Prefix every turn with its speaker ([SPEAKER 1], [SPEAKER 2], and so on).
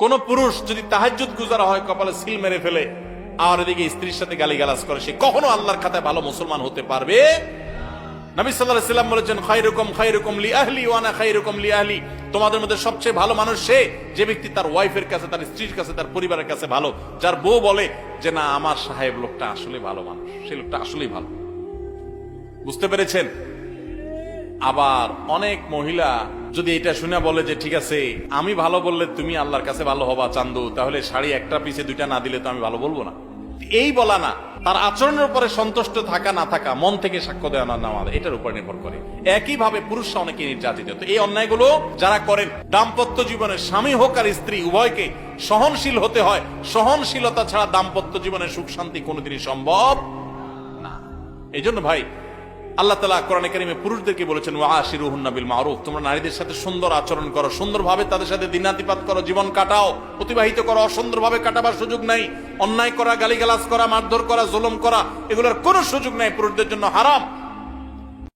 [SPEAKER 1] কোন পুরুষ যদি তাহাজ্জুদ গুজারা হয়, কপালে সিল মেরে ফেলে, আর এদিকে স্ত্রীর সাথে গালিগালাজ করে, সে কখনো আল্লাহর খাতায় ভালো মুসলমান হতে পারবে। নবী সাল্লাল্লাহু আলাইহি ওয়াসাল্লাম বলেছেন, খায়রুকুম লি আহলি ওয়া আনা খায়রুকুম লি আহলি। তোমাদের মধ্যে সবচেয়ে ভালো মানুষ সে যে ব্যক্তি তার ওয়াইফের কাছে, তার স্ত্রীর কাছে, তার পরিবারের কাছে ভালো। যার বউ বলে যে না, আমার সাহেব লোকটা আসলে ভালো মানুষ, সেই লোকটা আসলেই ভালো। বুঝতে পেরেছেন? আবার অনেক মহিলা যদি এটা শুনে বলে যে ঠিক আছে, আমি ভালো বললে তুমি আল্লাহর কাছে ভালো হবা চান্দু, তাহলে শাড়ি একটা পিছে দুইটা না দিলে তো আমি ভালো বলবো না। এই বলা না, তার আচরণের উপরে সন্তুষ্ট থাকা না থাকা, মন থেকে সাক্ষ্য দেওয়া না নেওয়া, এটার উপর নির্ভর করে। একইভাবে পুরুষরা অনেকে নির্যাতিত। তো এই অন্যায়গুলো যারা করেন, দাম্পত্য জীবনে স্বামী হোক আর স্ত্রী উভয়কে সহনশীল হতে হয়। সহনশীলতা ছাড়া দাম্পত্য জীবনে সুখ শান্তি কোনোদিনই সম্ভব না। এই জন্য ভাই, আল্লাহ তাআলা কোরআনে কারীমে পুরুষদেরকে বলেছেন, ওয়াশিরুহুন্না বিল মারুফ, তোমরা নারীদের সাথে সুন্দর আচরণ করো, সুন্দরভাবে তাদের সাথে দিনাতিপাত করো, জীবন কাটাও, অতিবাহিত করো। অসুন্দরভাবে কাটাবার সুযোগ নাই। অন্যায় করা, গালিগালাজ করা, মারধর করা, জুলুম করা, এগুলোর কোনো সুযোগ নাই, পুরুষদের জন্য হারাম।